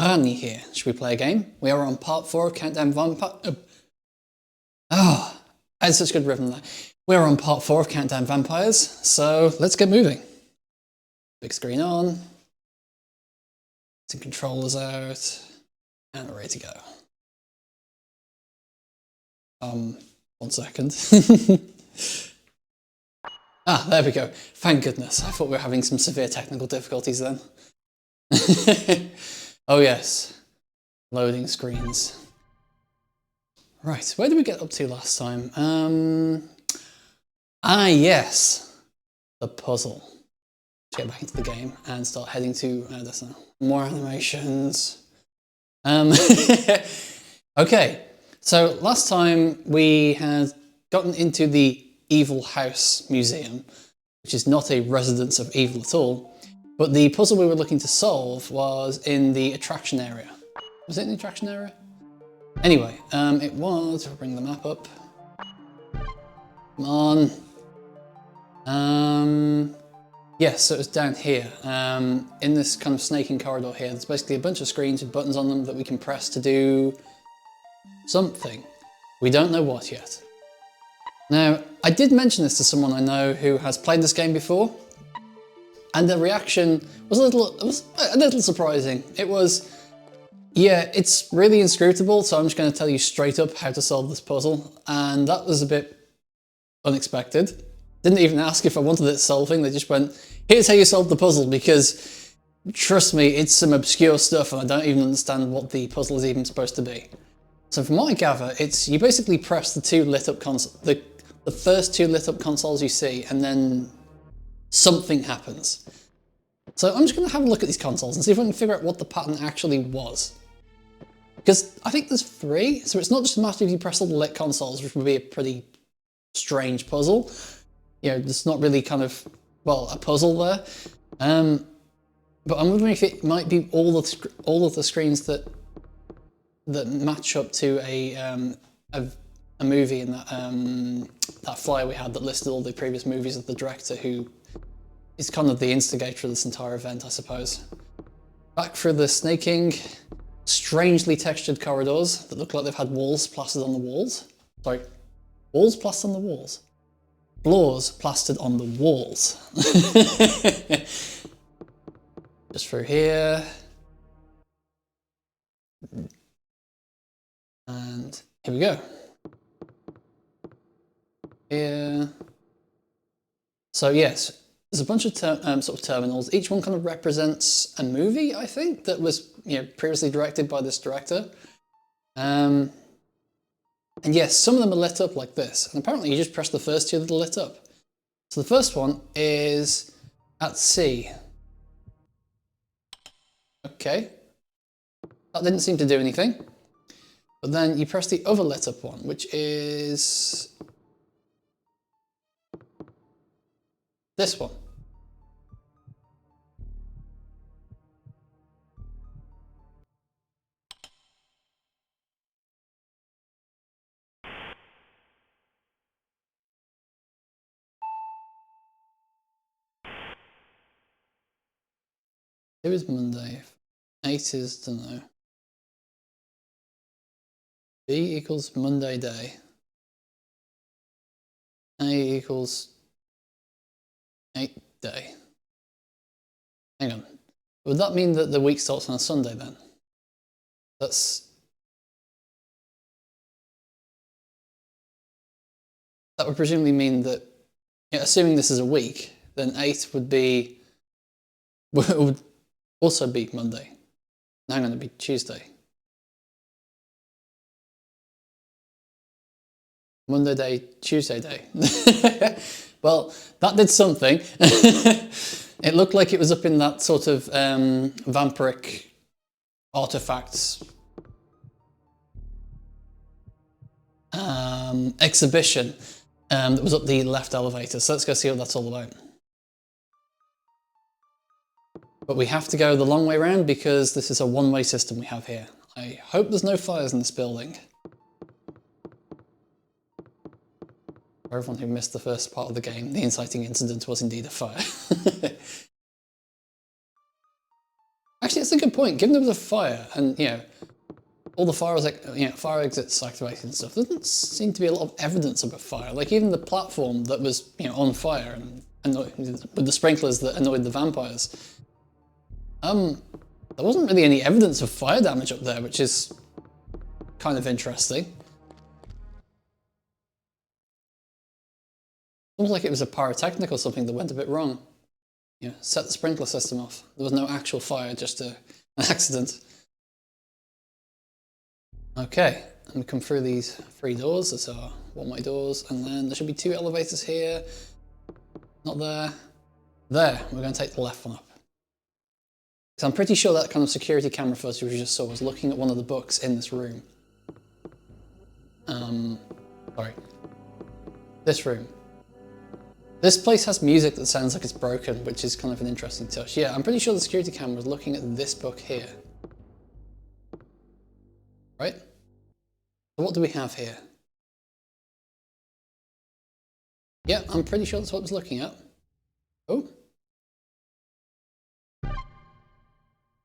René here. Should we play a game? We are on part 4 of Countdown Vampire. Oh, I had such good rhythm there. We're on part 4 of Countdown Vampires, so let's get moving. Big screen on. Some controllers out. And we're ready to go. 1 second. Ah, there we go. Thank goodness. I thought we were having some severe technical difficulties then. Oh yes. Loading screens. Right, where did we get up to last time? Yes. The puzzle. Let's get back into the game and start heading to, I don't know, more animations. Okay, so last time we had gotten into the Evil House Museum, which is not a residence of evil at all, but the puzzle we were looking to solve was in the attraction area. Was it in the attraction area? Anyway, it was, I'll bring the map up. Come on. Yes, so it was down here, in this kind of snaking corridor here. There's basically a bunch of screens with buttons on them that we can press to do something. We don't know what yet. Now, I did mention this to someone I know who has played this game before, and the reaction was a little surprising. It was, yeah, it's really inscrutable, so I'm just going to tell you straight up how to solve this puzzle, and that was a bit unexpected. Didn't even ask if I wanted it solving, they just went, here's how you solve the puzzle, because trust me, it's some obscure stuff and I don't even understand what the puzzle is even supposed to be. So from what I gather, it's you basically press the two lit up consoles, the first two lit up consoles you see, and then something happens. So I'm just going to have a look at these consoles and see if I can figure out what the pattern actually was. Because I think there's 3, so it's not just a matter of you press all the lit consoles, which would be a pretty strange puzzle. You know, there's not really kind of, well, a puzzle there. But I'm wondering if it might be all of the screens that match up to a movie in that flyer we had that listed all the previous movies of the director, who is kind of the instigator of this entire event, I suppose. Back through the snaking, strangely textured corridors that look like they've had walls plastered on the walls. Sorry, walls plastered on the walls. Floors plastered on the walls. Just through here. And here we go. Here. So yes, there's a bunch of sort of terminals. Each one kind of represents a movie, I think, that was previously directed by this director. And yes, some of them are lit up like this. And apparently you just press the first 2 that are lit up. So the first one is at sea. Okay. That didn't seem to do anything. But then you press the other lit up one, which is this one. It was Monday. 8 is, don't know. B equals Monday day. A equals 8 day. Hang on. Would that mean that the week starts on a Sunday then? That would presumably mean that, assuming this is a week, then 8 would also be Monday. Hang on, it'd be Tuesday. Monday day, Tuesday day. Well, that did something. It looked like it was up in that sort of vampiric artifacts exhibition that was up the left elevator. So let's go see what that's all about. But we have to go the long way around because this is a one-way system we have here. I hope there's no fires in this building. For everyone who missed the first part of the game, the inciting incident was indeed a fire. Actually, that's a good point. Given there was a fire and, you know, all the fire was like, you know, fire exits activated and stuff, there doesn't seem to be a lot of evidence of a fire. Like even the platform that was, you know, on fire and with the sprinklers that annoyed the vampires. There wasn't really any evidence of fire damage up there, which is kind of interesting. Almost like it was a pyrotechnic or something that went a bit wrong. You know, set the sprinkler system off. There was no actual fire, just an accident. Okay, and we come through these 3 doors that are one-way doors, and then there should be 2 elevators here. Not there. There, we're going to take the left one up. So I'm pretty sure that kind of security camera footage we just saw was looking at one of the books in this room. Sorry. This room. This place has music that sounds like it's broken, which is kind of an interesting touch. Yeah, I'm pretty sure the security camera was looking at this book here. Right? So what do we have here? Yeah, I'm pretty sure that's what it was looking at. Oh.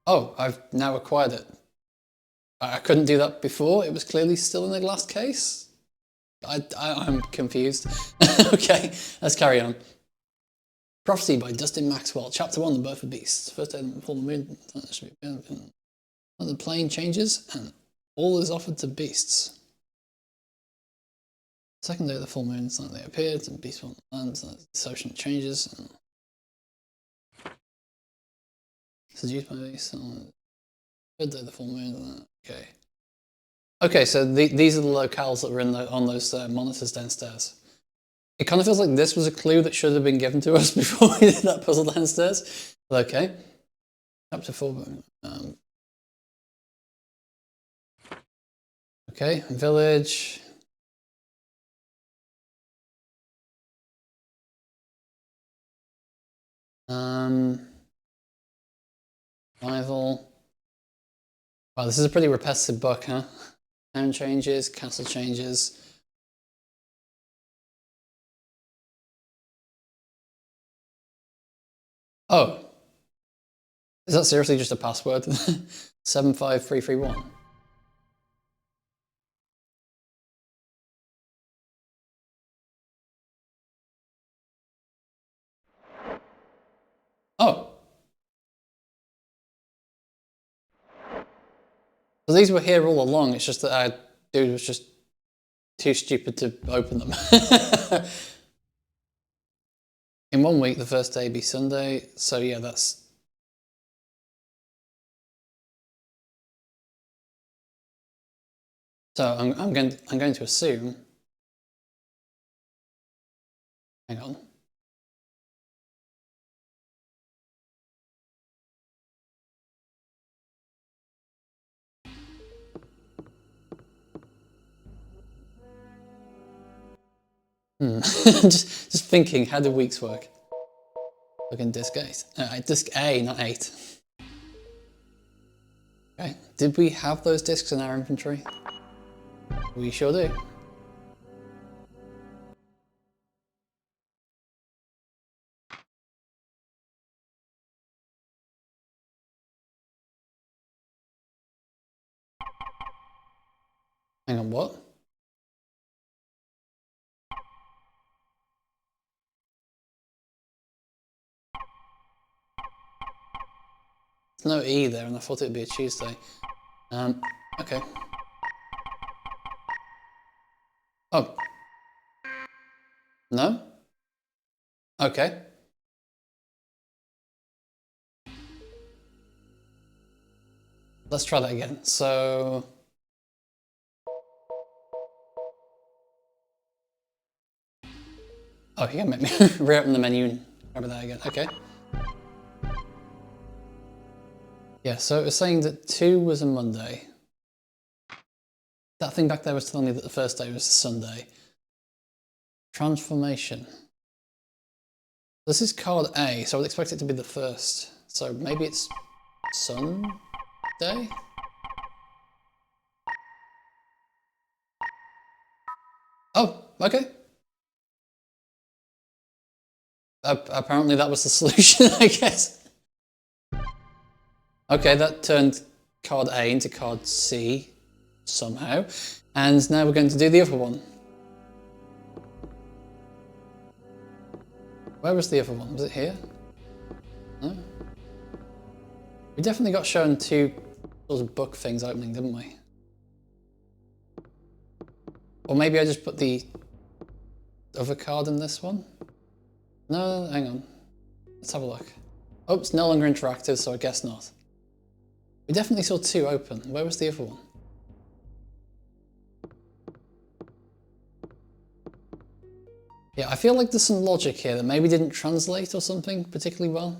Oh, I've now acquired it. I couldn't do that before. It was clearly still in the glass case. I'm confused. Okay, let's carry on. Prophecy by Dustin Maxwell. Chapter 1, The Birth of Beasts. First day of the full moon. The plane changes and all is offered to beasts. Second day of the full moon, suddenly appeared and beasts on the land. The ocean changes and seduced by beasts. Third day of the full moon. Okay. Okay, so these are the locales that were on those monitors downstairs. It kind of feels like this was a clue that should have been given to us before we did that puzzle downstairs. But okay. Chapter 4. Okay, village. Rival. Wow, this is a pretty repetitive book, huh? Town changes, castle changes. Oh. Is that seriously just a password? 75331. Oh. So these were here all along, it's just that our dude was just too stupid to open them. In 1 week, the first day be Sunday, so yeah, that's... So I'm going to assume... Hang on. just thinking, how do weeks work? Look in disk 8. Disk A, not 8. Okay, did we have those disks in our inventory? We sure do. Hang on, what? There's no E there, and I thought it would be a Tuesday. Okay. Oh. No? Okay. Let's try that again. So... Oh, you can make me reopen the menu and grab that again. Okay. Yeah, so it was saying that 2 was a Monday. That thing back there was telling me that the first day was a Sunday. Transformation. This is card A, so I would expect it to be the first. So maybe it's Sunday? Oh, okay. Apparently that was the solution, I guess. Okay, that turned card A into card C somehow. And now we're going to do the other one. Where was the other one? Was it here? No? We definitely got shown two sort of book things opening, didn't we? Or maybe I just put the other card in this one? No, hang on. Let's have a look. Oh, it's no longer interactive, so I guess not. We definitely saw two open. Where was the other one? Yeah, I feel like there's some logic here that maybe didn't translate or something particularly well.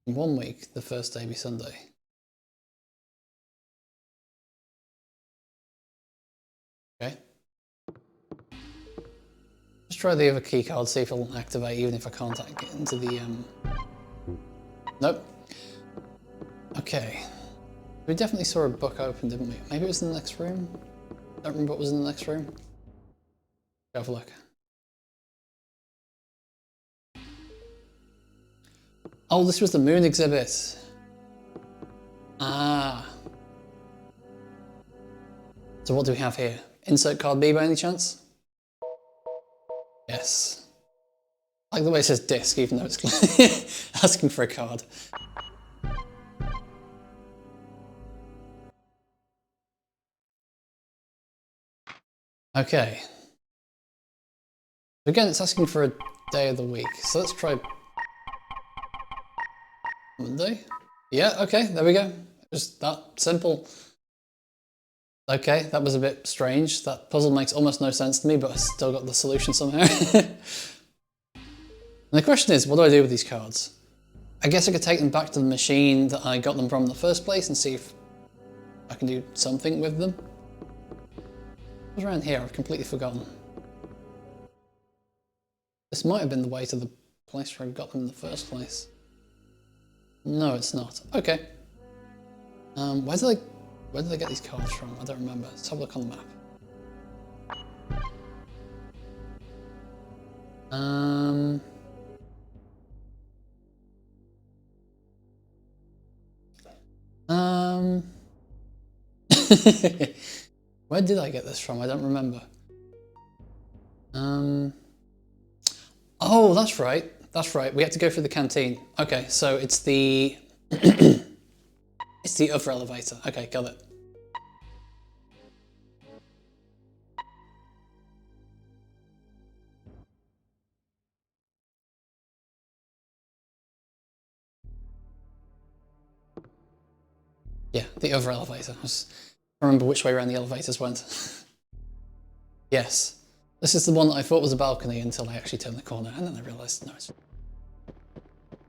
In 1 week, the first day be Sunday. Okay. Let's try the other key card, see if it'll activate even if I can't get into the Nope. Okay. We definitely saw a book open, didn't we? Maybe it was in the next room? Don't remember what was in the next room. Go have a look. Oh, this was the moon exhibit. Ah. So what do we have here? Insert card B by any chance? Yes. I like the way it says disc, even though it's asking for a card. Okay. Again, it's asking for a day of the week, so let's try Monday. Yeah, okay, there we go. Just that simple. Okay, that was a bit strange. That puzzle makes almost no sense to me, but I still got the solution somehow. And the question is, what do I do with these cards? I guess I could take them back to the machine that I got them from in the first place and see if I can do something with them. What's around here? I've completely forgotten. This might have been the way to the place where I got them in the first place. No, it's not. Okay. Where did I get these cards from? I don't remember. Let's have a look on the map. Where did I get this from? I don't remember. Oh, that's right. That's right. We had to go through the canteen. Okay, so it's the it's the other elevator. Okay, got it. Yeah, the other elevator. I remember which way around the elevators went. Yes. This is the one that I thought was a balcony until I actually turned the corner, and then I realised, no, it's...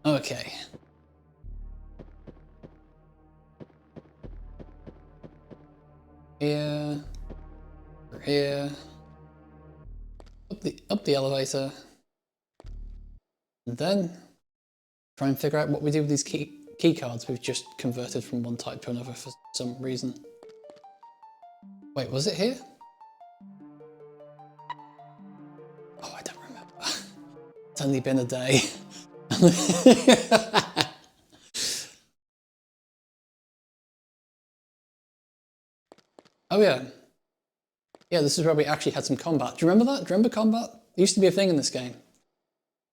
Okay. Here. Over here. Up the elevator. And then try and figure out what we do with these key cards we've just converted from one type to another for some reason. Wait, was it here? Oh, I don't remember. It's only been a day. Oh yeah. Yeah, this is where we actually had some combat. Do you remember that? Do you remember combat? It used to be a thing in this game.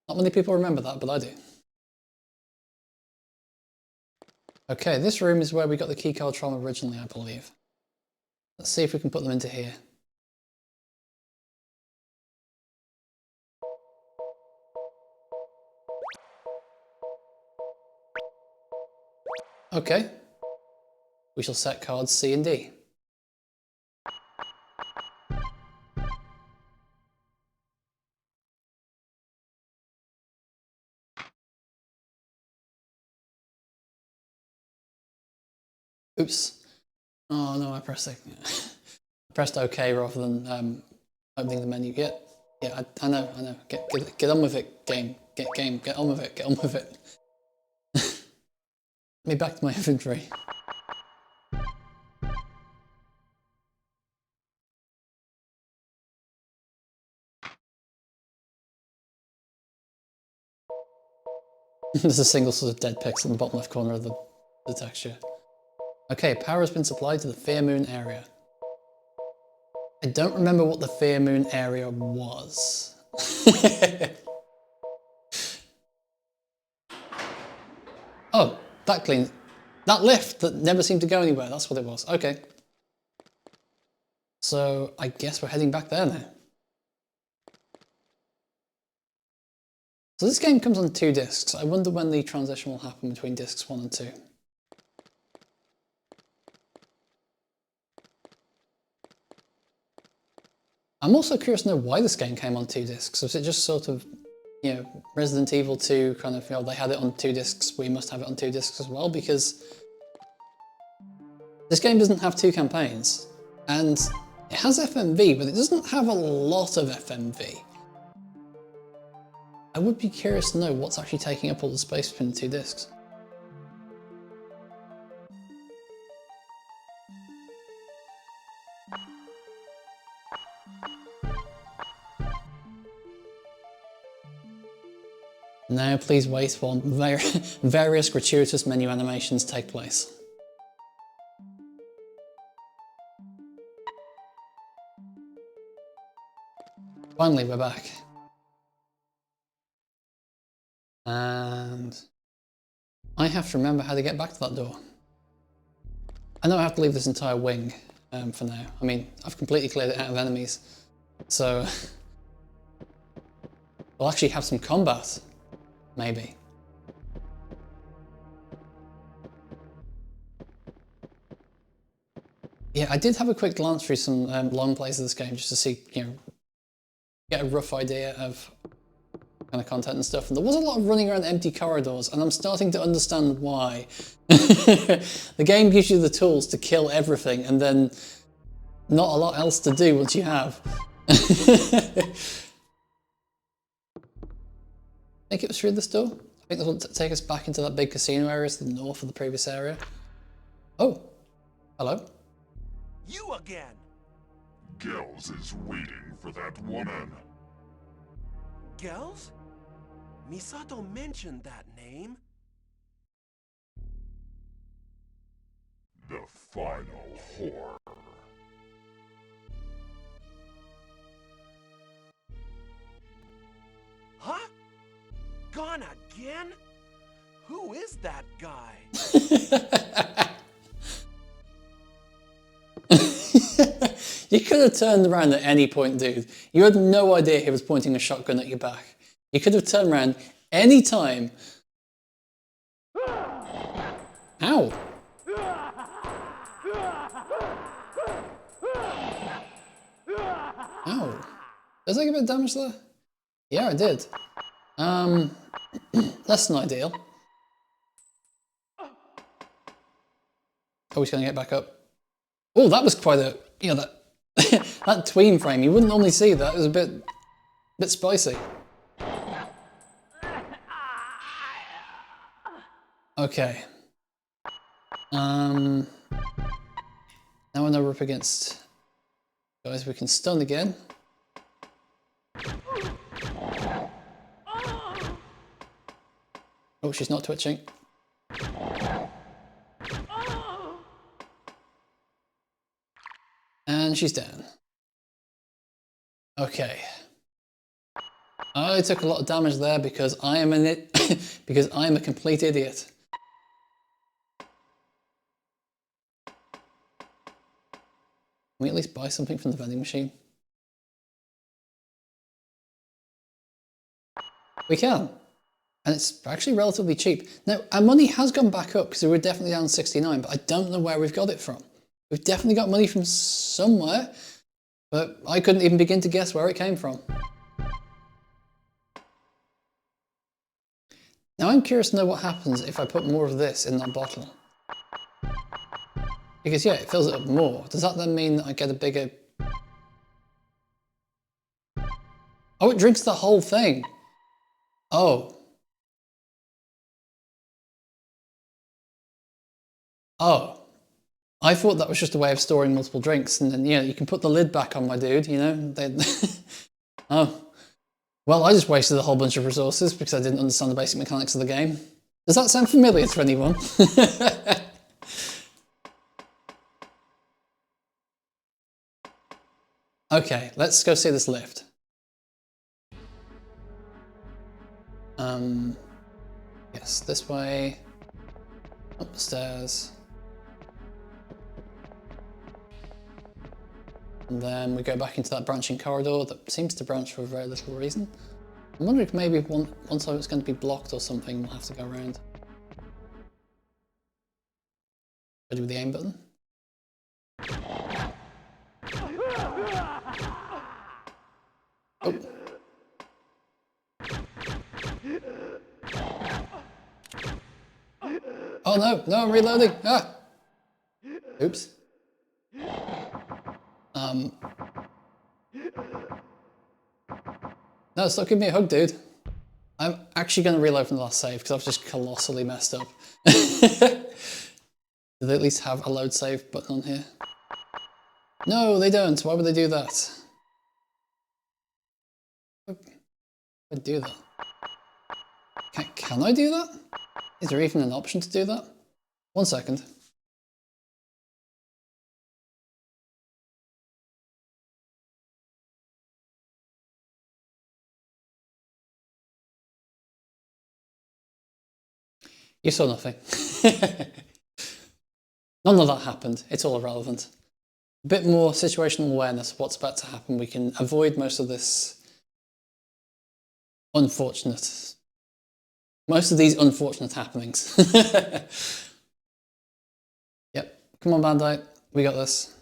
Not many people remember that, but I do. Okay, this room is where we got the key cards from originally, I believe. Let's see if we can put them into here. Okay. We shall set cards C and D. Oops. Oh no, I pressed I pressed OK rather than opening the menu. Yeah, I know. Get on with it, game. Get on with it, get on with it. Let me back to my inventory. There's a single sort of dead pixel in the bottom left corner of the texture. Okay, power has been supplied to the Fear Moon area. I don't remember what the Fear Moon area was. Oh, that cleans... That lift that never seemed to go anywhere, that's what it was. Okay. So, I guess we're heading back there now. So this game comes on 2 discs. I wonder when the transition will happen between discs 1 and 2. I'm also curious to know why this game came on 2 discs. Was it just sort of, you know, Resident Evil 2 kind of, you know, they had it on 2 discs, we must have it on 2 discs as well, because this game doesn't have 2 campaigns, and it has FMV, but it doesn't have a lot of FMV. I would be curious to know what's actually taking up all the space between the 2 discs. Now please wait while various gratuitous menu animations take place. Finally, we're back. And I have to remember how to get back to that door. I know I have to leave this entire wing for now. I mean, I've completely cleared it out of enemies. So we'll actually have some combat, maybe. Yeah, I did have a quick glance through some long plays of this game just to see, you know, get a rough idea of kind of content and stuff. And there was a lot of running around empty corridors, and I'm starting to understand why. The game gives you the tools to kill everything, and then not a lot else to do once you have. I think it was through this door. I think this will take us back into that big casino area to the north of the previous area. Oh, hello. You again! Gels is waiting for that woman. Gels? Misato mentioned that name. The final horror. Huh? Gone again? Who is that guy? You could have turned around at any point, dude. You had no idea he was pointing a shotgun at your back. You could have turned around any time. Ow! Ow. Did I take a bit of damage there? Yeah, I did. Less than ideal. Oh, he's gonna get back up. Oh, that was quite a, you know, that that tween frame. You wouldn't normally see that. It was a bit spicy. Okay. Now I know we're up against guys we can stun again. Oh, she's not twitching. And she's down. Okay. I took a lot of damage there because I am because I am a complete idiot. Can we at least buy something from the vending machine? We can. And it's actually relatively cheap. Now, our money has gone back up because we were definitely down 69, but I don't know where we've got it from. We've definitely got money from somewhere, but I couldn't even begin to guess where it came from. Now I'm curious to know what happens if I put more of this in that bottle. Because yeah, it fills it up more. Does that then mean that I get a bigger... Oh, it drinks the whole thing. Oh. Oh. I thought that was just a way of storing multiple drinks, and then, you know, you can put the lid back on, my dude, you know? Oh. Well, I just wasted a whole bunch of resources because I didn't understand the basic mechanics of the game. Does that sound familiar to anyone? Okay, let's go see this lift. Yes, this way. Up the stairs. And then we go back into that branching corridor that seems to branch for very little reason. I'm wondering if maybe one time it's going to be blocked or something, we'll have to go around. Ready with the aim button? Oh. Oh no, I'm reloading! Ah! Oops. No, stop giving me a hug, dude. I'm actually going to reload from the last save because I've just colossally messed up. Do they at least have a load save button on here? No, they don't. Why would they do that? Why would I do that? Can I do that? Is there even an option to do that? 1 second. You saw nothing. None of that happened. It's all irrelevant. A bit more situational awareness of what's about to happen. We can avoid most of these unfortunate happenings. Yep. Come on, Bandai. We got this.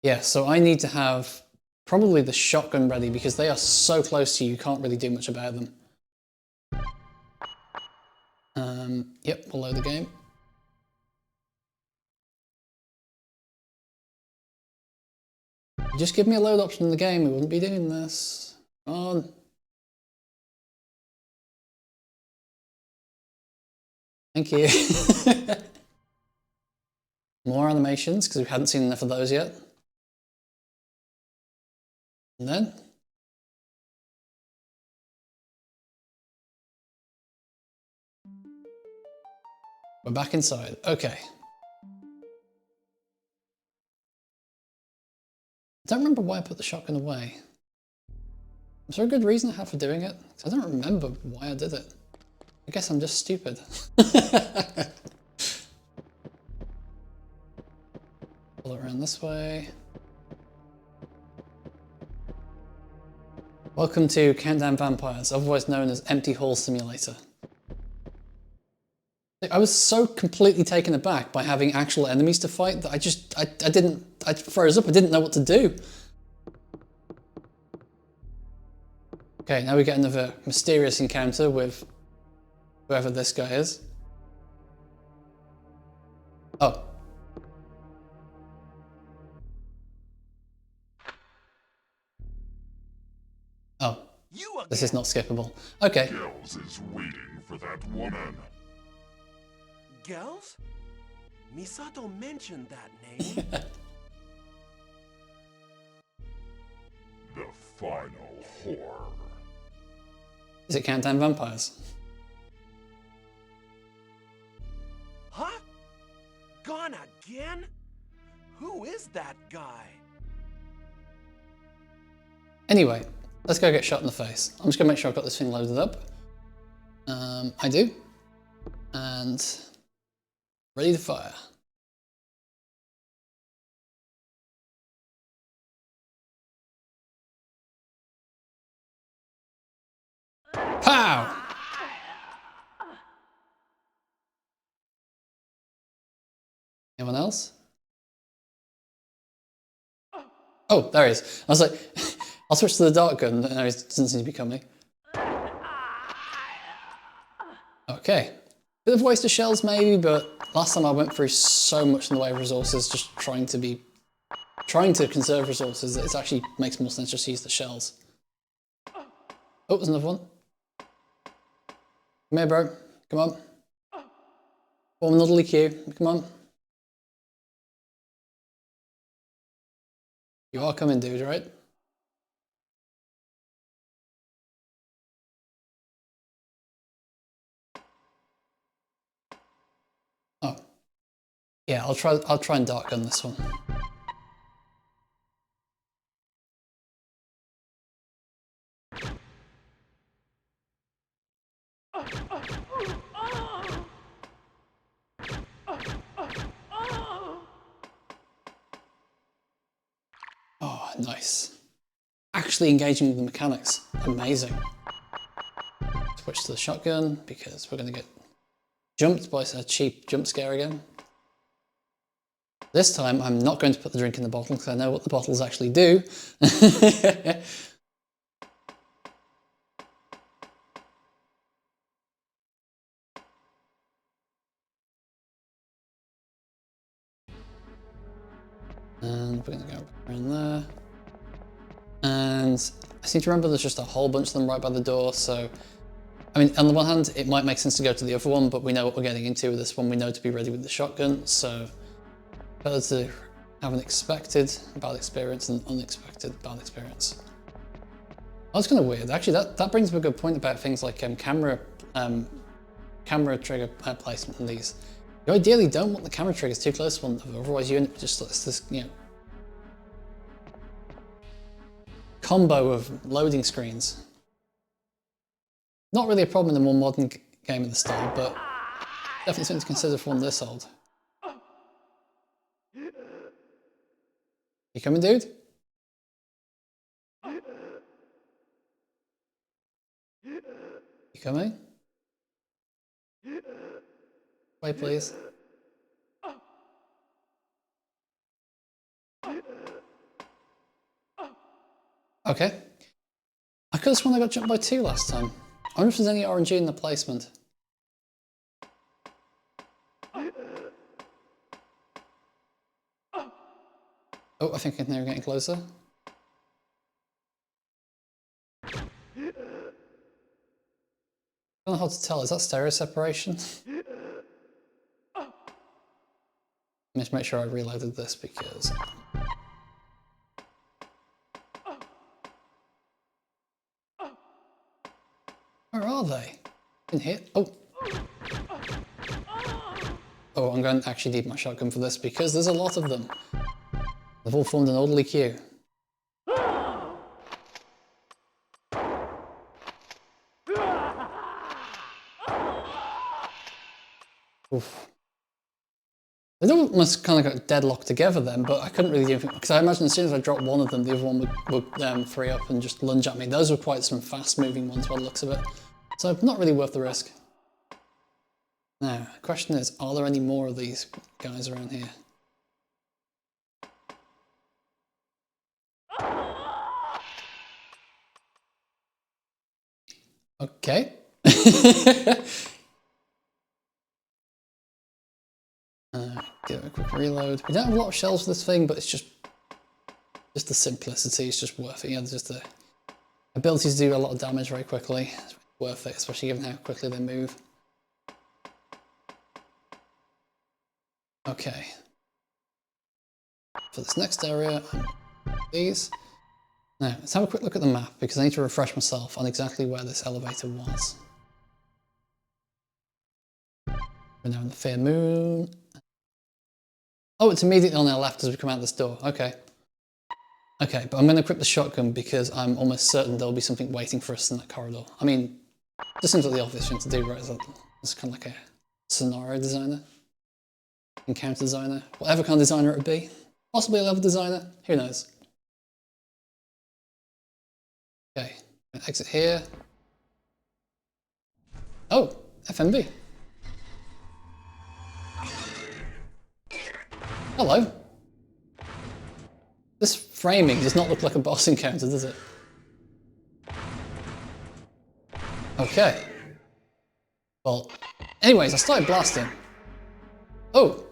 Yeah, so I need to have probably the shotgun ready because they are so close to you, you can't really do much about them. Yep, we'll load the game. Just give me a load option in the game, we wouldn't be doing this. Come on. Thank you. More animations, because we hadn't seen enough of those yet. And then? We're back inside. Okay. I don't remember why I put the shotgun away. Was there a good reason I had for doing it? I don't remember why I did it. I guess I'm just stupid. Pull it around this way. Welcome to Countdown Vampires, otherwise known as Empty Hall Simulator. I was so completely taken aback by having actual enemies to fight that I froze up, I didn't know what to do. Okay, now we get another mysterious encounter with whoever this guy is. Oh. Oh. This is not skippable. Okay. Gels is waiting for that woman. Gels? Misato mentioned that name. The final horror. Is it Countdown Vampires? Huh? Gone again? Who is that guy? Anyway, let's go get shot in the face. I'm just gonna make sure I've got this thing loaded up. I do. And ready to fire. Pow! Anyone else? Oh, there he is. I was like, I'll switch to the dart gun, no, he doesn't seem to be coming. Okay. Bit of waste of shells maybe, but last time I went through so much in the way of resources just trying to conserve resources that it actually makes more sense just to use the shells. Oh, there's another one. Come here, bro. Come on. Form another queue. Come on. You are coming, dude, right? Yeah, I'll try and dart gun this one. Oh, nice. Actually engaging with the mechanics. Amazing. Switch to the shotgun because we're going to get jumped by a cheap jump scare again. This time I'm not going to put the drink in the bottle because I know what the bottles actually do. And we're going to go around there. And I seem to remember there's just a whole bunch of them right by the door, so I mean, on the one hand, it might make sense to go to the other one, but we know what we're getting into with this one. We know to be ready with the shotgun, so better to have an expected bad experience than unexpected bad experience. That's kind of weird. Actually, that brings up a good point about things like camera trigger placement in these. You ideally don't want the camera triggers too close to one another, otherwise you end up just this, you know, combo of loading screens. Not really a problem in a more modern game of the style, but definitely something to consider for one this old. You coming, dude? You coming? Wait, please. Okay. I could have sworn I got jumped by 2 last time. I wonder if there's any RNG in the placement. Oh, I think they're getting closer. I don't know how to tell. Is that stereo separation? Let's make sure I reloaded this because... Where are they? In here? Oh. Oh, I'm going to actually need my shotgun for this because there's a lot of them. They've all formed an orderly queue. Oof. They almost kind of got deadlocked together then, but I couldn't really do anything because I imagine as soon as I dropped one of them, the other one would free up and just lunge at me. Those were quite some fast-moving ones by the looks of it, so not really worth the risk. Now, the question is, are there any more of these guys around here? Okay. Give it a quick reload. We don't have a lot of shells for this thing, but it's just the simplicity is just worth it. You know, just the ability to do a lot of damage very quickly. It's worth it, especially given how quickly they move. Okay. For this next area, these. Now, let's have a quick look at the map because I need to refresh myself on exactly where this elevator was. We're now in the Fair Moon. Oh, it's immediately on our left as we come out this door. Okay. Okay, but I'm going to equip the shotgun because I'm almost certain there'll be something waiting for us in that corridor. I mean, this seems like the obvious thing to do, right? It's kind of like a scenario designer, encounter designer, whatever kind of designer it would be. Possibly a level designer, who knows? Okay, exit here. Oh, FMB. Hello. This framing does not look like a boss encounter, does it? Okay. Well, anyways, I started blasting. Oh.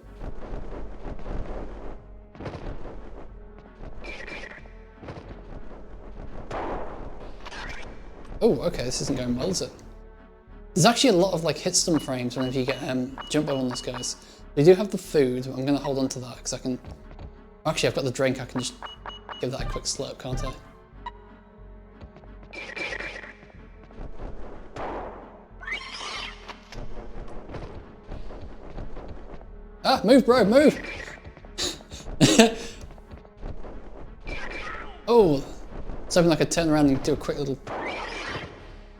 Oh, okay, this isn't going well, is it? There's actually a lot of like hit stun frames whenever you get jump by one of these guys. We do have the food, but I'm going to hold on to that because I can... Actually, I've got the drink, I can just give that a quick slurp, can't I? Ah, move, bro, move! Oh, it's hoping I could turn around and do a quick little...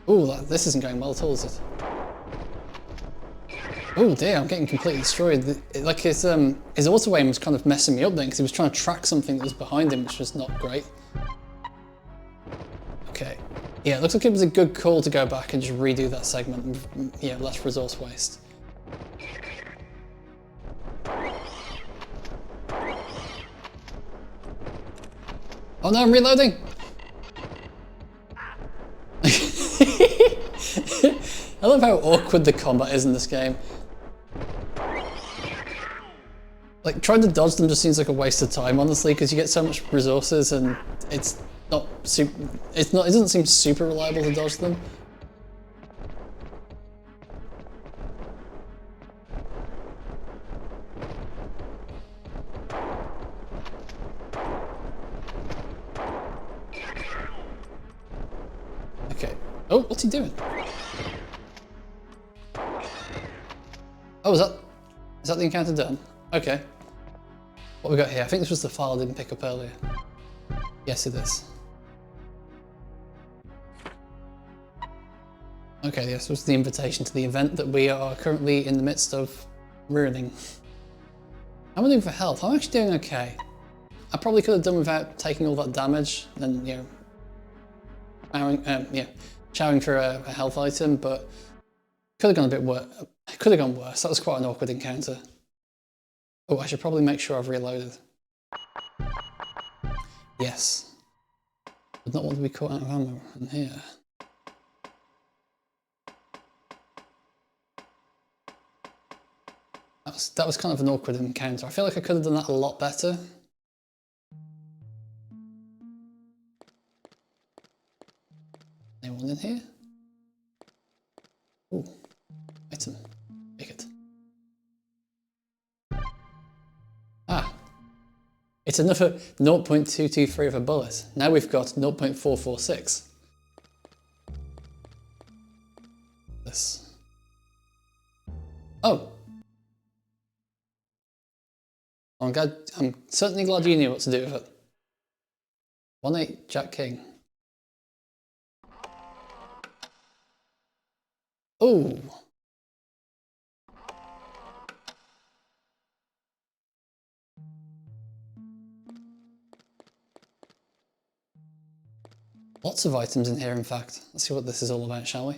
Oh, this isn't going well at all, is it? Oh dear, I'm getting completely destroyed. Like his auto aim was kind of messing me up then because he was trying to track something that was behind him, which was not great. Okay. Yeah, it looks like it was a good call to go back and just redo that segment. Yeah, less resource waste. Oh no, I'm reloading! I love how awkward the combat is in this game. Like, trying to dodge them just seems like a waste of time, honestly, because you get so much resources and it doesn't seem super reliable to dodge them. Okay. Oh, what's he doing? Oh, is that the encounter done? Okay. What we got here? I think this was the file I didn't pick up earlier. Yes, it is. Okay, yes, this was the invitation to the event that we are currently in the midst of ruining. How am I doing for health? I'm actually doing okay. I probably could have done without taking all that damage and, you know, showering for a health item, but could have gone a bit worse. Could have gone worse. That was quite an awkward encounter. Oh, I should probably make sure I've reloaded. Yes. Would not want to be caught out of ammo in here. That was kind of an awkward encounter. I feel like I could have done that a lot better. Anyone in here? Ooh, item. Take it. Ah, it's another 0.223 of a bullet. Now we've got 0.446. This. Oh. I'm certainly glad you knew what to do with it. 1-8 Jack King. Oh. Lots of items in here, in fact. Let's see what this is all about, shall we?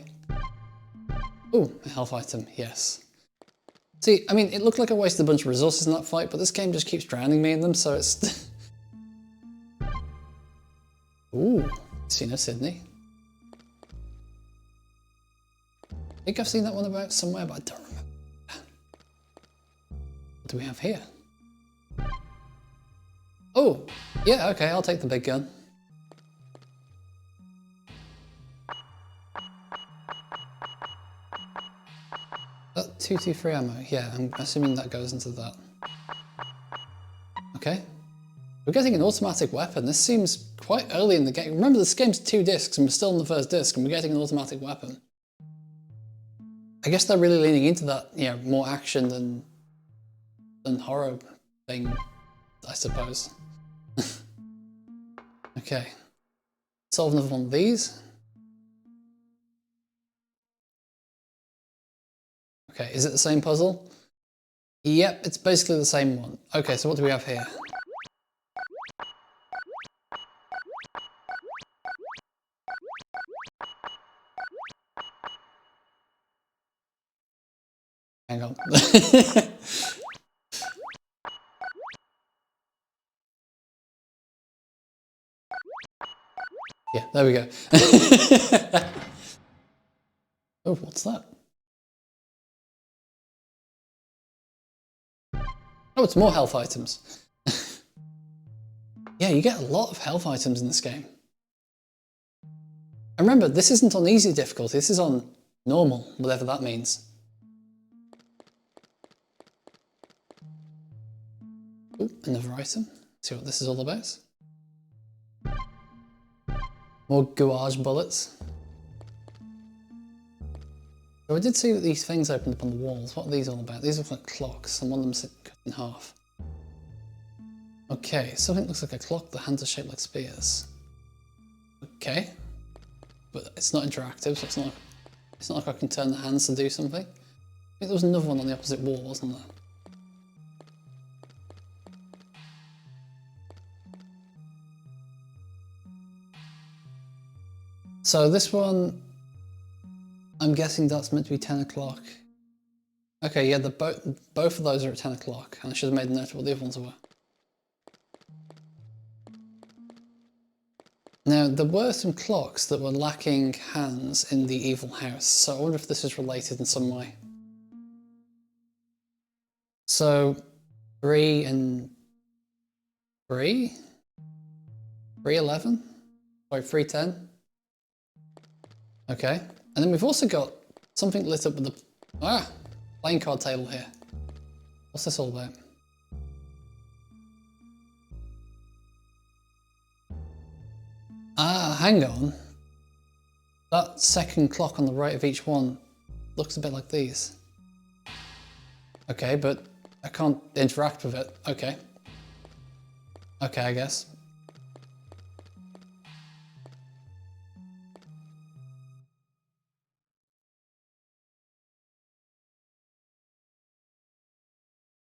Oh, a health item, yes. See, I mean, it looked like I wasted a bunch of resources in that fight, but this game just keeps drowning me in them, so it's... Ooh, Casino Sydney. I think I've seen that one about somewhere, but I don't remember. What do we have here? Oh, yeah, okay, I'll take the big gun. That 223 ammo, yeah, I'm assuming that goes into that. Okay. We're getting an automatic weapon. This seems quite early in the game. Remember, this game's 2 discs and we're still on the first disc and we're getting an automatic weapon. I guess they're really leaning into that, you know, more action than horror thing, I suppose. Okay. Solve another one of these. Okay, is it the same puzzle? Yep, it's basically the same one. Okay, so what do we have here? Hang on. Yeah, there we go. Oh, what's that? Oh, it's more health items. Yeah, you get a lot of health items in this game. And remember, this isn't on easy difficulty, this is on normal, whatever that means. Ooh, another item. See what this is all about. More gouage bullets. So I did see that these things opened up on the walls. What are these all about? These look like clocks, and one of them's cut in half. Okay, something looks like a clock. The hands are shaped like spears. Okay, but it's not interactive, so it's not like I can turn the hands to do something. I think there was another one on the opposite wall, wasn't there? So this one, I'm guessing that's meant to be 10 o'clock. Okay, yeah, both of those are at 10 o'clock, and I should have made a note of what the other ones were. Now, there were some clocks that were lacking hands in the evil house, so I wonder if this is related in some way. So, 3 and 3? 311? Sorry, 310? Okay, and then we've also got something lit up with the playing card table here. What's this all about? Ah, hang on. That second clock on the right of each one looks a bit like these. Okay, but I can't interact with it. Okay. Okay, I guess.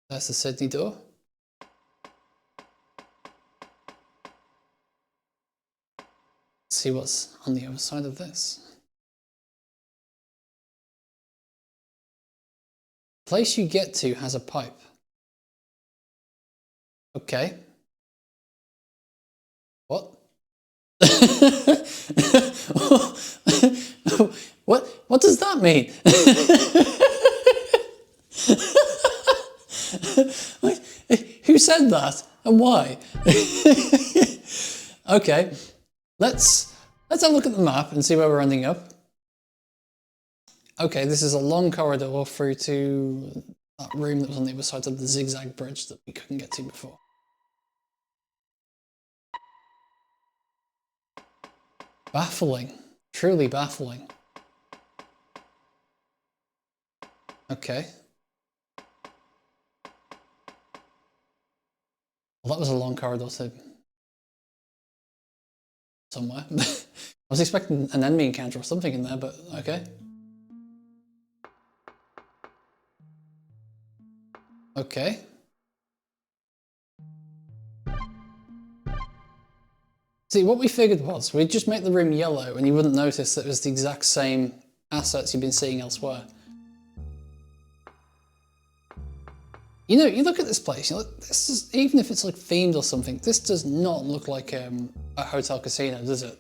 There's the Sydney door. Let's see what's on the other side of this. The place you get to has a pipe. Okay. What? What does that mean? Who said that and why? Okay, let's have a look at the map and see where we're ending up. Okay, this is a long corridor through to that room that was on the other side of the zigzag bridge that we couldn't get to before. Baffling, truly baffling. Okay. Well, that was a long corridor to somewhere. I was expecting an enemy encounter or something in there, but okay. Okay. See, what we figured was we'd just make the room yellow and you wouldn't notice that it was the exact same assets you've been seeing elsewhere. You know, you look at this place, you're like, this is, even if it's like themed or something, this does not look like a hotel casino, does it?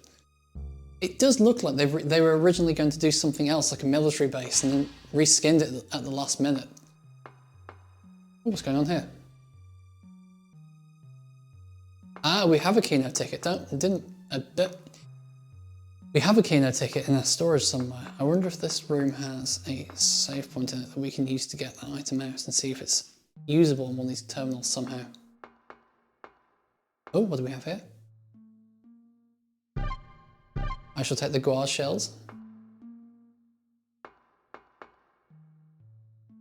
It does look like they were originally going to do something else, like a military base, and then reskinned it at the last minute. Oh, what's going on here? Ah, we have a keynote ticket, we have a keynote ticket in our storage somewhere. I wonder if this room has a save point in it that we can use to get that item out and see if it's usable on one of these terminals somehow. Oh, what do we have here? I shall take the guard shells.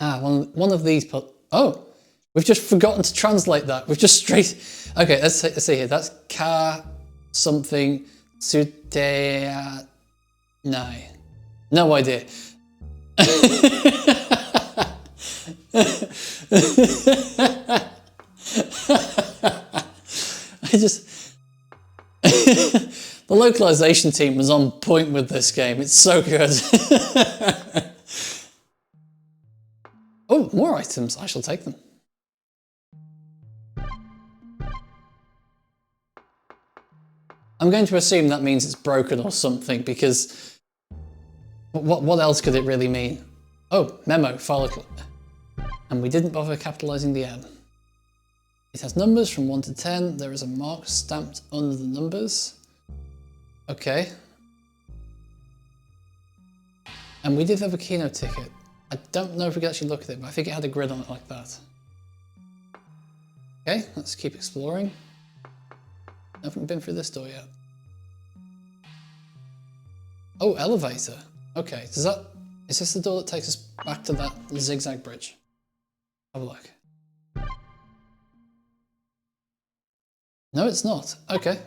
Ah, one of these oh, we've just forgotten to translate that. We've just straight... Okay, let's see here. That's ka something sutea... No idea. The localization team was on point with this game. It's so good. Oh, more items. I shall take them. I'm going to assume that means it's broken or something, because what else could it really mean? Oh, memo, file. And we didn't bother capitalizing the M. It has numbers from 1 to 10. There is a mark stamped under the numbers. Okay. And we did have a keynote ticket. I don't know if we could actually look at it, but I think it had a grid on it like that. Okay, let's keep exploring. Haven't been through this door yet. Oh, elevator. Okay, does that Is this the door that takes us back to that zigzag bridge? Have a look. No, it's not. Okay.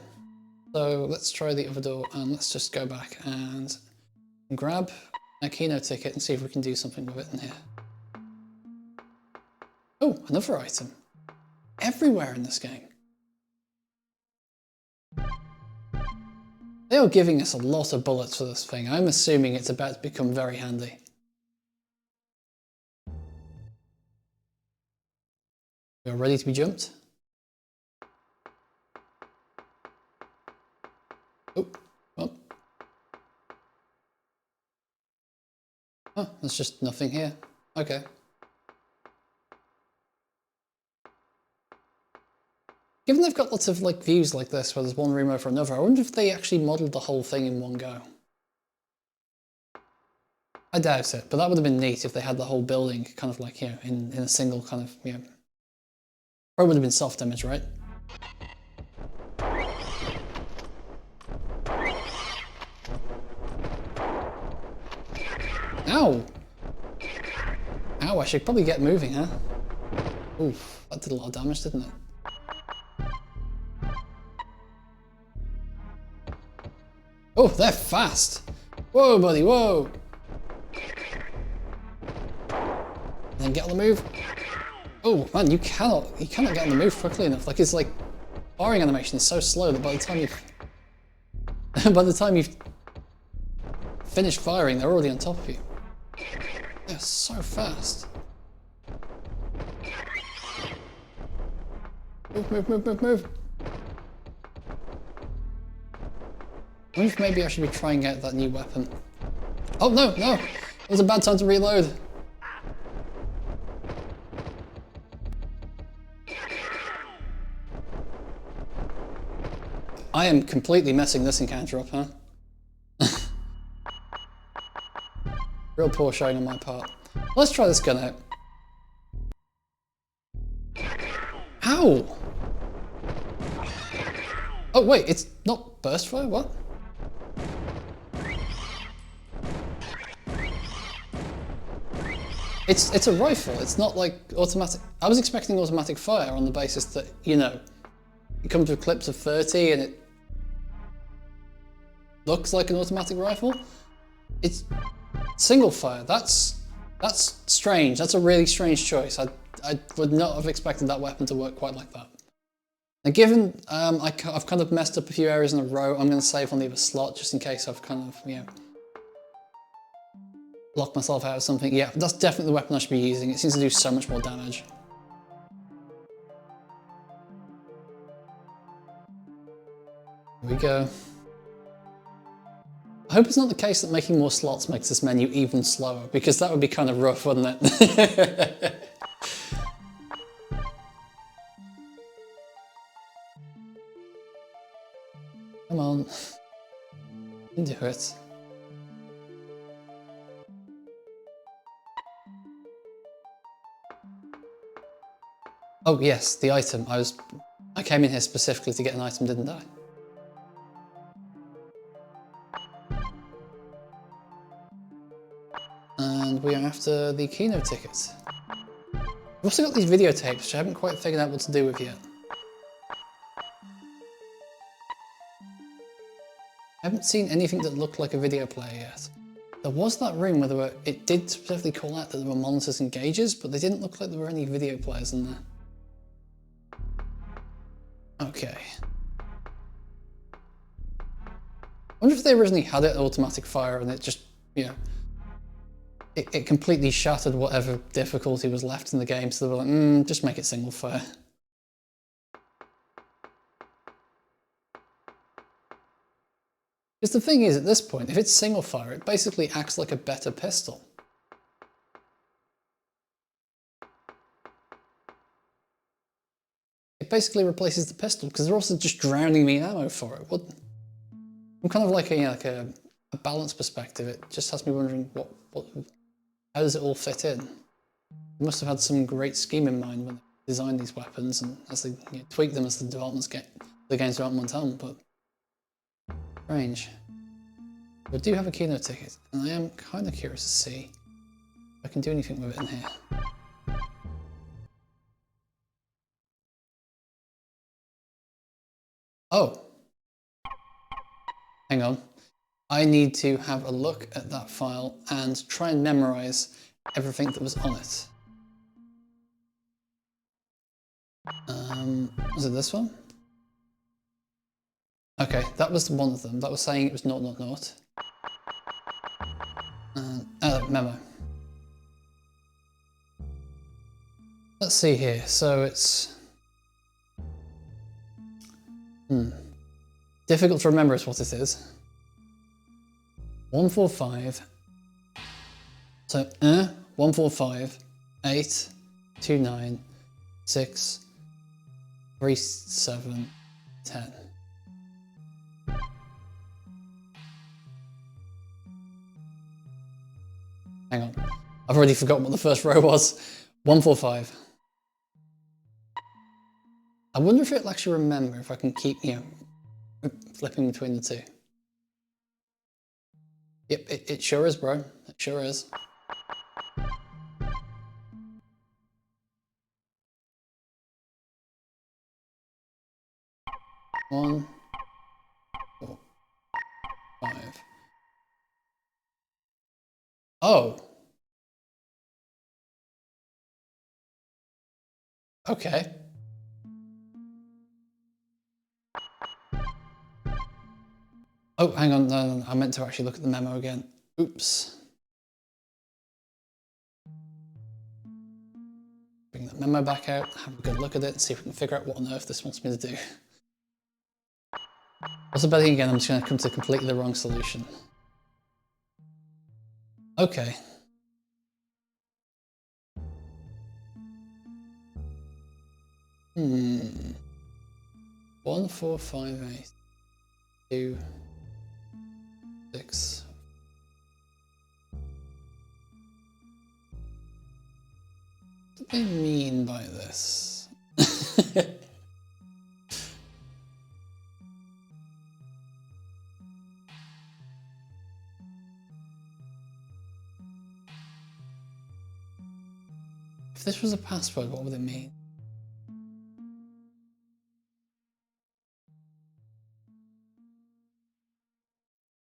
So let's try the other door and let's just go back and grab a Kino ticket and see if we can do something with it in here. Oh, another item. Everywhere in this game. They are giving us a lot of bullets for this thing. I'm assuming it's about to become very handy. We are ready to be jumped. Oh, well. Oh, there's just nothing here. Okay. Given they've got lots of like views like this where there's one room over another, I wonder if they actually modelled the whole thing in one go. I doubt it, but that would have been neat if they had the whole building kind of like, you know, in a single kind of, you know, probably would have been soft image, right? Ow! Ow, I should probably get moving, huh? Oof, that did a lot of damage, didn't it? Oh, they're fast! Whoa, buddy, whoa! And then get on the move. Oh, man, you cannot get on the move quickly enough. Like, it's like, firing animation is so slow that by the time you've finished firing, they're already on top of you. They're so fast. Move, move, move, move, move. I wonder if maybe I should be trying out that new weapon. Oh, no, no! It was a bad time to reload. I am completely messing this encounter up, huh? Real poor showing on my part. Let's try this gun out. Ow! Oh wait, it's not burst fire? What? It's a rifle, it's not like automatic. I was expecting automatic fire on the basis that, you know, it comes with clips of 30 and it looks like an automatic rifle. It's single fire. That's strange. That's a really strange choice. I would not have expected that weapon to work quite like that. Now, given I've kind of messed up a few areas in a row, I'm going to save on the other slot just in case I've kind of, you know, locked myself out of something. Yeah, that's definitely the weapon I should be using. It seems to do so much more damage. Here we go. I hope it's not the case that making more slots makes this menu even slower, because that would be kind of rough, wouldn't it? Come on. You can do it. Oh yes, the item. I came in here specifically to get an item, didn't I? And we are after the Kino ticket. We've also got these videotapes, which I haven't quite figured out what to do with yet. I haven't seen anything that looked like a video player yet. There was that room where it did specifically call out that there were monitors and gauges, but they didn't look like there were any video players in there. Okay. I wonder if they originally had it automatic fire and it just, you know, it completely shattered whatever difficulty was left in the game, so they were like, just make it single fire. Because the thing is, at this point, if it's single fire, it basically acts like a better pistol. It basically replaces the pistol, because they're also just drowning me in ammo for it. I'm kind of like a balance perspective. It just has me wondering how does it all fit in? They must have had some great scheme in mind when they designed these weapons, and as they tweak them as the game's development went on. But strange. I do have a keynote ticket, and I am kind of curious to see if I can do anything with it in here. Oh, hang on. I need to have a look at that file and try and memorize everything that was on it. Was it this one? Okay, that was one of them. That was saying it was 000. Memo. Let's see here. So it's difficult to remember is what it is. 145. So 145 8 2 9 6 3 7 10. Hang on, I've already forgotten what the first row was. 145. I wonder if it'll actually remember if I can keep, flipping between the two. Yep, it sure is, bro. It sure is. One, 4, 5. Oh. Okay. Oh, hang on, no, I meant to actually look at the memo again. Oops. Bring that memo back out, have a good look at it, and see if we can figure out what on earth this wants me to do. Also betting again, I'm just going to come to completely the wrong solution. Okay. Hmm. 1 4 5 8 2 6. What do they mean by this? If this was a password, what would it mean?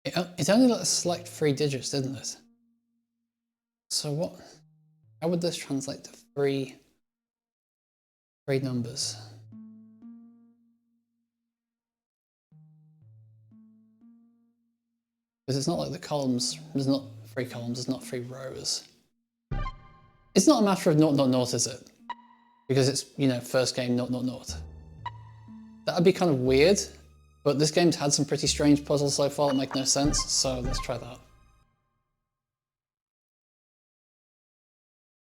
It only let us select 3 digits, didn't it? So what? How would this translate to three numbers? Because it's not like the columns, there's not 3 columns, there's not 3 rows. It's not a matter of 000, is it? Because it's, first game 000. That'd be kind of weird, but this game's had some pretty strange puzzles so far that make no sense, so let's try that.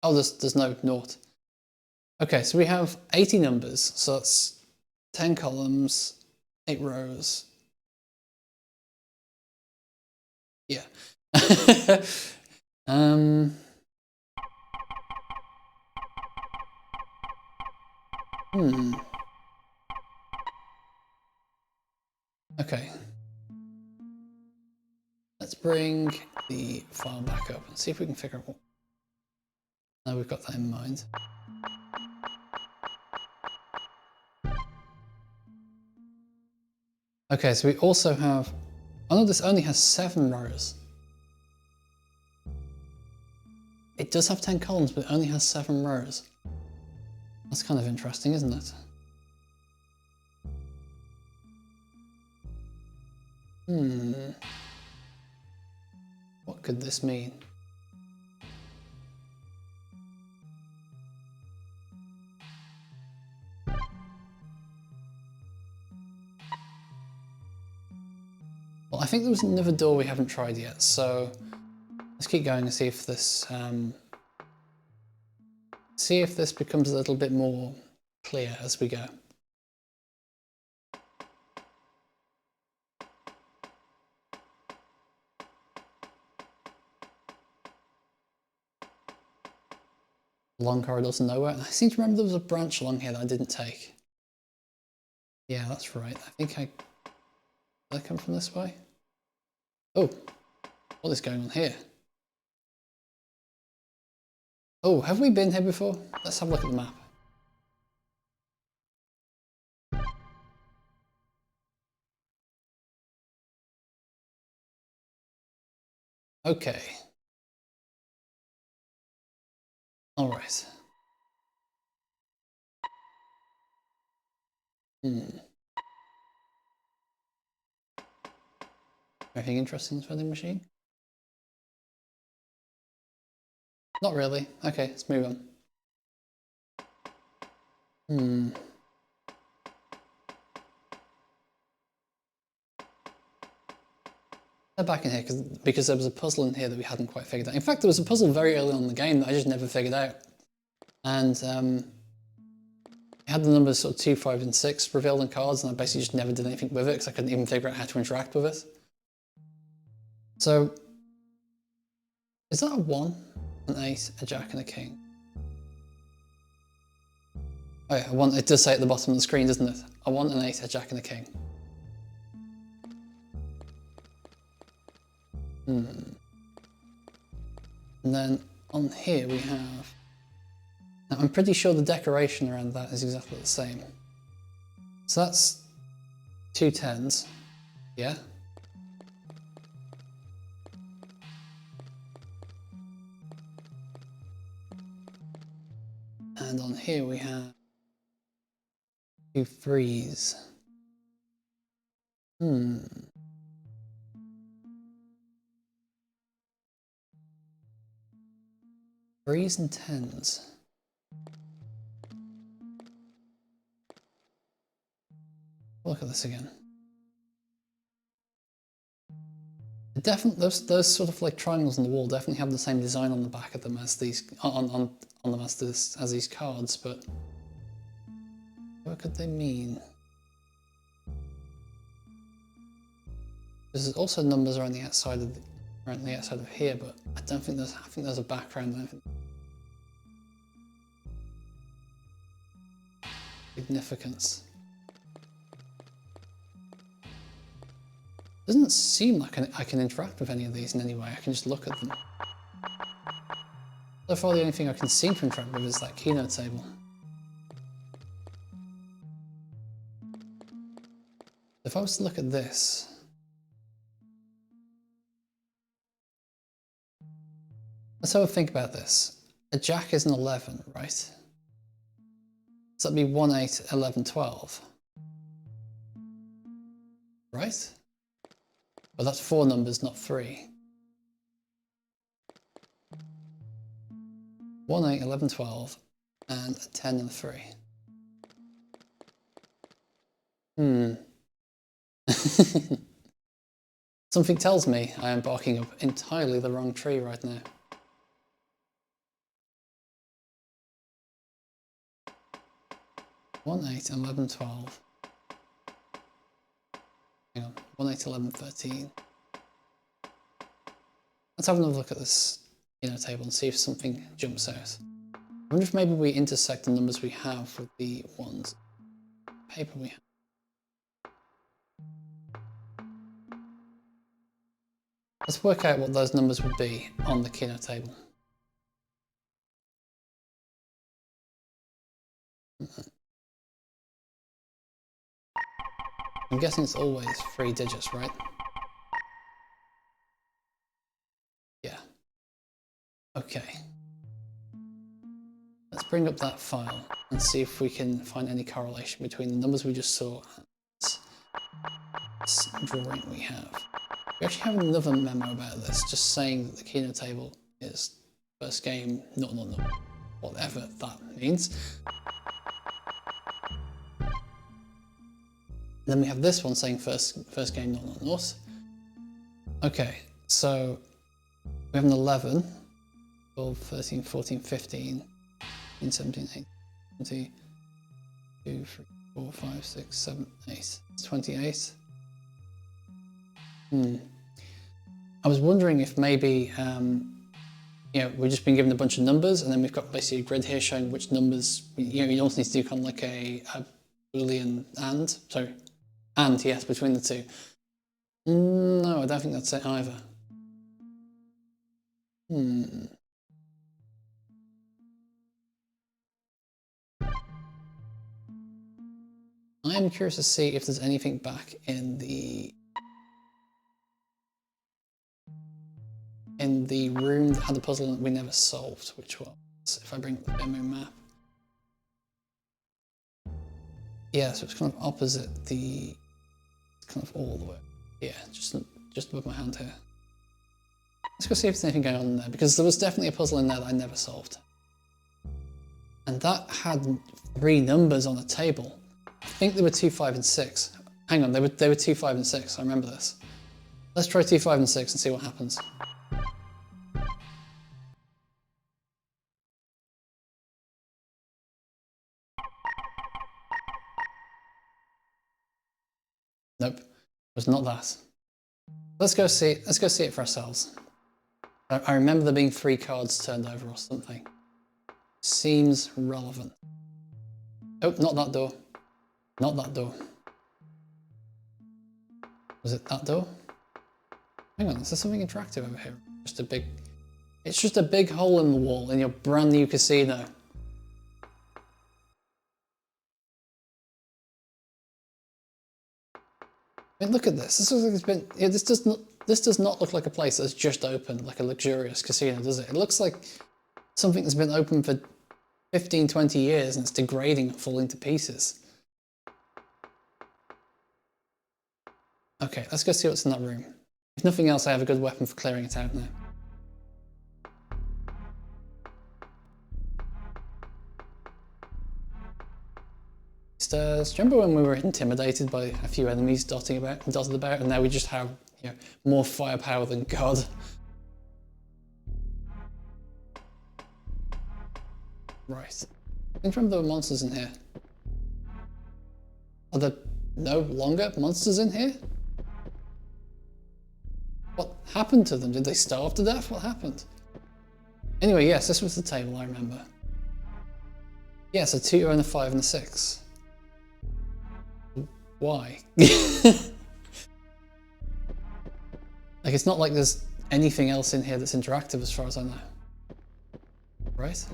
Oh, there's no naught. Okay, so we have 80 numbers, so that's 10 columns, 8 rows. Yeah. Okay. Let's bring the file back up and see if we can figure out what. No, we've got that in mind. Okay, so we also have. Oh no, this only has 7 rows. It does have 10 columns, but it only has 7 rows. That's kind of interesting, isn't it? What could this mean? Well, I think there was another door we haven't tried yet, so let's keep going and see if this becomes a little bit more clear as we go. Long corridors and nowhere. And I seem to remember there was a branch along here that I didn't take. Yeah, that's right. I think did I come from this way? Oh, what is going on here? Oh, have we been here before? Let's have a look at the map. Okay. All right. Anything interesting in this vending machine? Not really. Okay, let's move on. They're back in here because there was a puzzle in here that we hadn't quite figured out. In fact, there was a puzzle very early on in the game that I just never figured out. And it had the numbers sort of 2, 5, and 6 revealed on cards, and I basically just never did anything with it because I couldn't even figure out how to interact with it. So, is that a 1, an 8, a jack, and a king? Oh yeah, it does say at the bottom of the screen, doesn't it? A 1, an 8, a jack, and a king. And then on here we have... Now I'm pretty sure the decoration around that is exactly the same. So that's 2 10s, yeah? And on here we have 2 3s. 3s and 10s. Look at this again. Definitely, those sort of like triangles on the wall definitely have the same design on the back of them as these on them as these cards, but what could they mean? There's also numbers around the outside of here, but I don't think there's. I think there's a background. I think significance. Doesn't seem like I can interact with any of these in any way. I can just look at them. So far, the only thing I can seem to interact with is that keynote table. If I was to look at this, let's have a think about this. A jack is an 11, right? So that'd be 1, 8, 11, 12. Right? But that's 4 numbers, not 3. 1, 8, 11, 12, and a 10 and a 3. Something tells me I am barking up entirely the wrong tree right now. One, 8, 11, 12. Hang on, 1, 8, 11, 13. Let's have another look at this table and see if something jumps out. I wonder if maybe we intersect the numbers we have with the ones paper we have. Let's work out what those numbers would be on the keynote table. I'm guessing it's always 3 digits, right? Yeah. Okay. Let's bring up that file and see if we can find any correlation between the numbers we just saw and this drawing we have. We actually have another memo about this, just saying that the keynote table is first game, no, whatever that means. And then we have this one saying first game, no. Okay, so we have an 11, 12, 13, 14, 15, 16, 17, 18, 20, 2, 3, 4, 5, 6, 7, 8. It's 28. I was wondering if maybe, we've just been given a bunch of numbers and then we've got basically a grid here showing which numbers, you also need to do kind of like a Boolean and, yes, between the two. No, I don't think that's it either. I am curious to see if there's anything back in the room that had the puzzle that we never solved, which was, if I bring up the demo map. Yeah, so it's kind of opposite the, kind of all the way. Yeah, just above my hand here. Let's go see if there's anything going on in there, because there was definitely a puzzle in there that I never solved. And that had 3 numbers on a table. I think they were 2, 5, and 6. Hang on, they were 2, 5, and 6. I remember this. Let's try 2, 5, and 6 and see what happens. Nope, it was not that. Let's go see it for ourselves. I remember there being 3 cards turned over or something. Seems relevant. Oh, not that door. Not that door. Was it that door? Hang on, is there something interactive over here? It's just a big hole in the wall in your brand new casino. I mean, look at this. This looks like it's been. Yeah, this does not look like a place that's just opened, like a luxurious casino, does it? It looks like something that's been open for 15, 20 years and it's degrading and falling to pieces. Okay, let's go see what's in that room. If nothing else, I have a good weapon for clearing it out now. Stairs. Do you remember when we were intimidated by a few enemies dotted about, and now we just have, you know, more firepower than God? Right. I think remember there were monsters in here. Are there no longer monsters in here? What happened to them? Did they starve to death? What happened? Anyway, yes, this was the table, I remember. Yes, a 2 and a 5 and a 6. Why? Like, it's not like there's anything else in here that's interactive as far as I know. Right?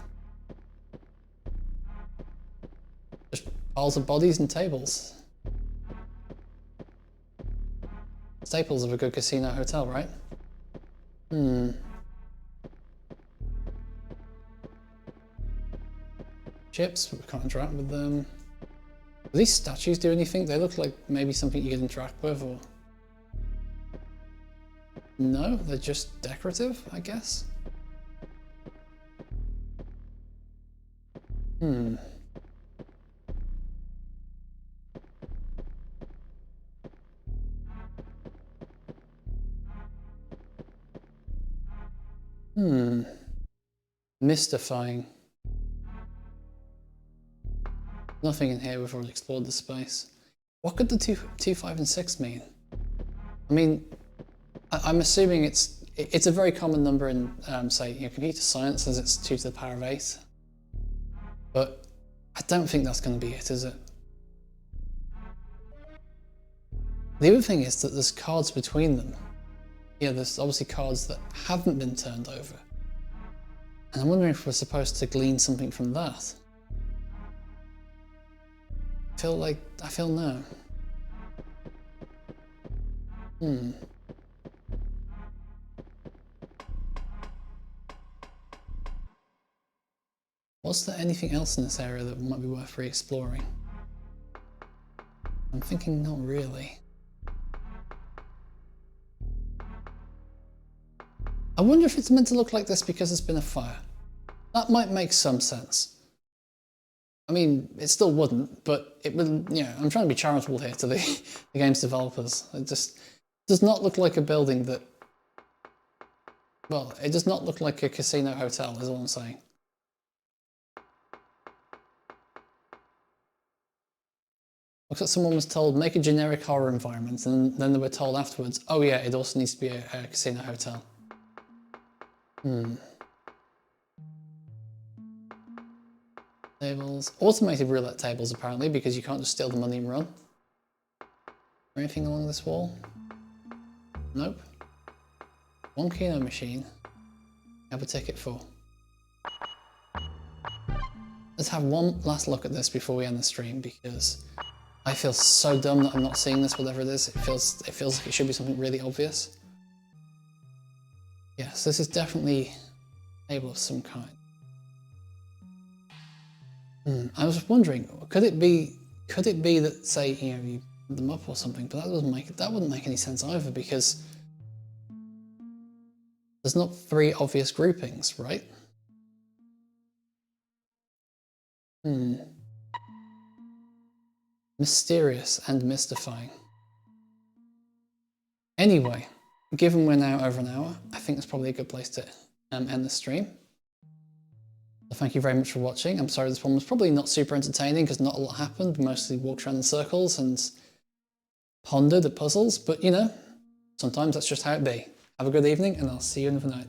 Just piles of bodies and tables. Staples of a good casino hotel, right? Chips, but we can't interact with them. Do these statues do anything? They look like maybe something you could interact with, or... No, they're just decorative, I guess? Mystifying. Nothing in here, we've already explored the space. What could the 2, 5, and 6 mean? I mean, I'm assuming it's a very common number in, say, you know, computer science, as it's 2 to the power of 8. But I don't think that's going to be it, is it? The other thing is that there's cards between them. Yeah, there's obviously cards that haven't been turned over. And I'm wondering if we're supposed to glean something from that. I feel no. Was there anything else in this area that might be worth re-exploring? I'm thinking not really. I wonder if it's meant to look like this because there's been a fire. That might make some sense. I mean, it still wouldn't, but it would, you know, I'm trying to be charitable here to the game's developers. It just does not look like a building that, well, it does not look like a casino hotel, is all I'm saying. Looks like someone was told, make a generic horror environment, and then they were told afterwards, oh yeah, it also needs to be a casino hotel. Tables. Automated roulette tables, apparently, because you can't just steal the money and run. Or anything along this wall? Nope. One Keno machine. Have a ticket for. Let's have one last look at this before we end the stream, because I feel so dumb that I'm not seeing this, whatever it is. It feels like it should be something really obvious. Yes, this is definitely a table of some kind. I was wondering, could it be that, say, you know, you put them up or something, but that wouldn't make any sense either, because there's not 3 obvious groupings, right? Mysterious and mystifying. Anyway, given we're now over an hour, I think that's probably a good place to end the stream. So thank you very much for watching. I'm sorry this one was probably not super entertaining because not a lot happened. We mostly walked around in circles and pondered the puzzles, but you know, sometimes that's just how it be. Have a good evening and I'll see you another night.